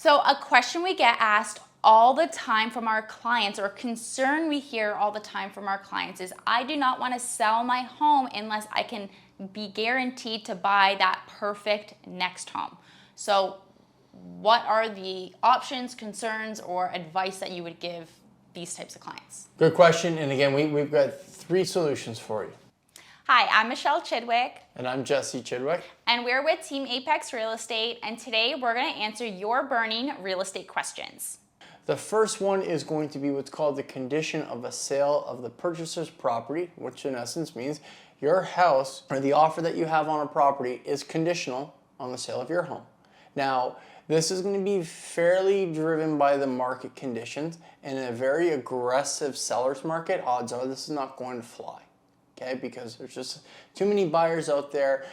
So a question we get asked all the time from our clients, or a concern we hear all the time from our clients, is I do not want to sell my home unless I can be guaranteed to buy that perfect next home. So what are the options, concerns, or advice that you would give these types of clients? Good question. And again, we've got 3 solutions for you. Hi, I'm Michelle Chidwick. And I'm Jesse Chidwick. And we're with Team Apex Real Estate. And today we're going to answer your burning real estate questions. The first one is going to be what's called the condition of a sale of the purchaser's property, which in essence means your house or the offer that you have on a property is conditional on the sale of your home. Now, this is going to be fairly driven by the market conditions, and in a very aggressive seller's market, odds are this is not going to fly. Okay, because there's just too many buyers out there.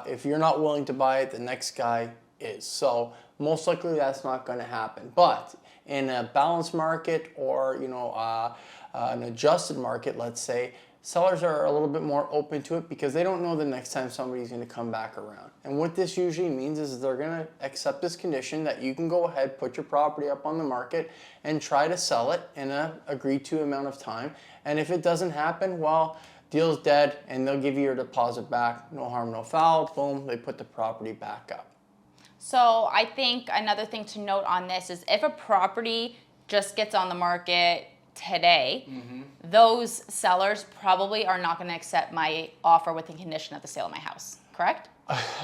If you're not willing to buy it, the next guy is. So most likely that's not going to happen. But in a balanced market, or an adjusted market, let's say, sellers are a little bit more open to it because they don't know the next time somebody's going to come back around. And what this usually means is they're going to accept this condition that you can go ahead, put your property up on the market, and try to sell it in an agreed to amount of time. And if it doesn't happen, well, deal's dead, and they'll give you your deposit back. No harm, no foul. Boom, they put the property back up. So I think another thing to note on this is if a property just gets on the market today, those sellers probably are not going to accept my offer with the condition of the sale of my house, correct?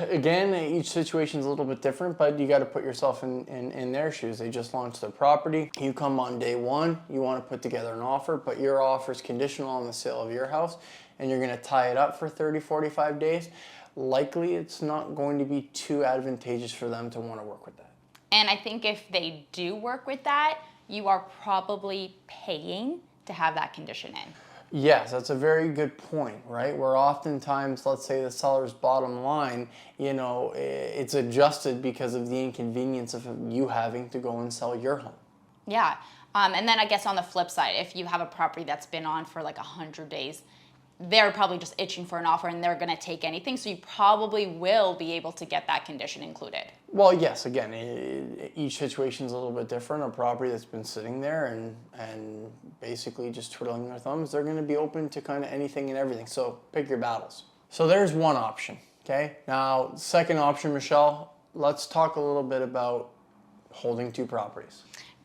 Again, each situation is a little bit different, but you got to put yourself in their shoes. They just launched their property. You come on day one, you want to put together an offer, but your offer is conditional on the sale of your house, and you're going to tie it up for 30, 45 days. Likely, it's not going to be too advantageous for them to want to work with that. And I think if they do work with that, you are probably paying to have that condition in. Yes, that's a very good point, right? Where oftentimes, let's say the seller's bottom line, it's adjusted because of the inconvenience of you having to go and sell your home. Yeah. And then I guess on the flip side, if you have a property that's been on for like 100 days, they're probably just itching for an offer and they're going to take anything. So you probably will be able to get that condition included. Well, yes, again, each situation is a little bit different. A property that's been sitting there and basically just twiddling their thumbs, they're going to be open to kind of anything and everything. So pick your battles. So there's one option, okay? Now, second option, Michelle, let's talk a little bit about holding 2 properties.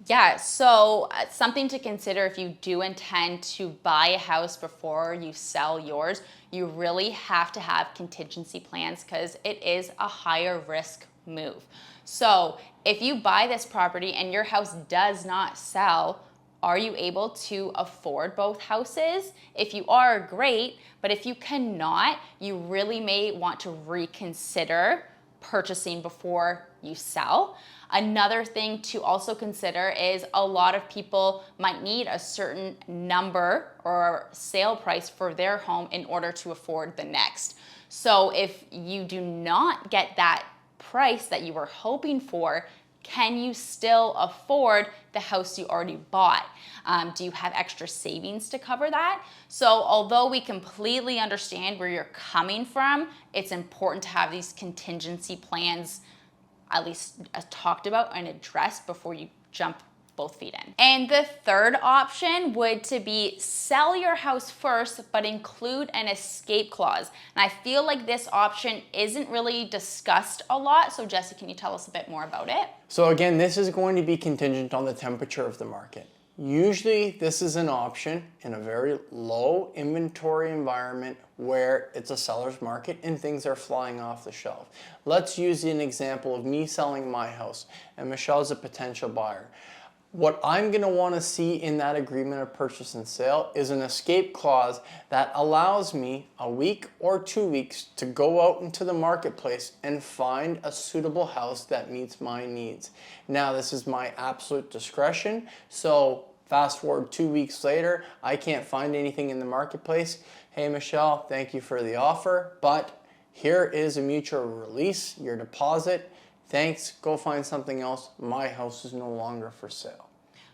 Yeah, so something to consider if you do intend to buy a house before you sell yours, you really have to have contingency plans because it is a higher risk move. So if you buy this property and your house does not sell, are you able to afford both houses? If you are, great, but if you cannot, you really may want to reconsider purchasing before you sell. Another thing to also consider is a lot of people might need a certain number or sale price for their home in order to afford the next. So if you do not get that price that you were hoping for, can you still afford the house you already bought? Do you have extra savings to cover that? So although we completely understand where you're coming from, it's important to have these contingency plans at least talked about and addressed before you jump both feet in. And the third option would to be sell your house first, but include an escape clause. And I feel like this option isn't really discussed a lot. So Jesse, can you tell us a bit more about it? So again, this is going to be contingent on the temperature of the market. Usually this is an option in a very low inventory environment where it's a seller's market and things are flying off the shelf. Let's use an example of me selling my house and Michelle's a potential buyer. What I'm going to want to see in that agreement of purchase and sale is an escape clause that allows me a week or 2 weeks to go out into the marketplace and find a suitable house that meets my needs. Now, this is my absolute discretion, so fast forward 2 weeks later, I can't find anything in the marketplace. Hey, Michelle, thank you for the offer, but here is a mutual release, your deposit. Thanks, go find something else. My house is no longer for sale.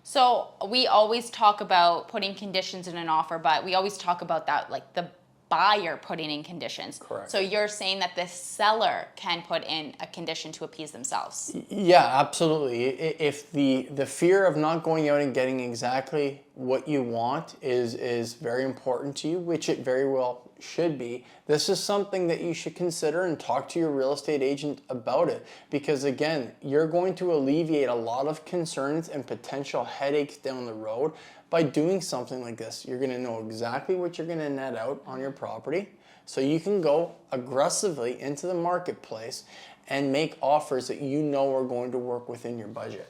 So we always talk about putting conditions in an offer, but we always talk about that, like the buyer putting in conditions. Correct. So you're saying that the seller can put in a condition to appease themselves. Yeah, absolutely. If the fear of not going out and getting exactly what you want is very important to you, which it very well should be, this is something that you should consider and talk to your real estate agent about it. Because again, you're going to alleviate a lot of concerns and potential headaches down the road by doing something like this. You're going to know exactly what you're going to net out on your property, so you can go aggressively into the marketplace and make offers that you know are going to work within your budget.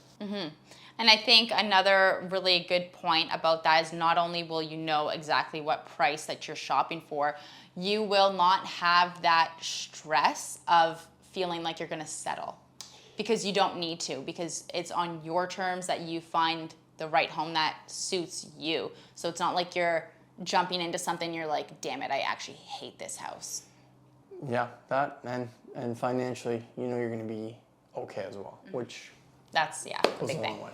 And I think another really good point about that is not only will you know exactly what price that you're shopping for, you will not have that stress of feeling like you're going to settle, because you don't need to, because it's on your terms that you find the right home that suits you. So it's not like you're jumping into something you're like, damn it, I actually hate this house. Yeah, that and financially, you know you're going to be okay as well, which That's, yeah, the goes big a thing. long way.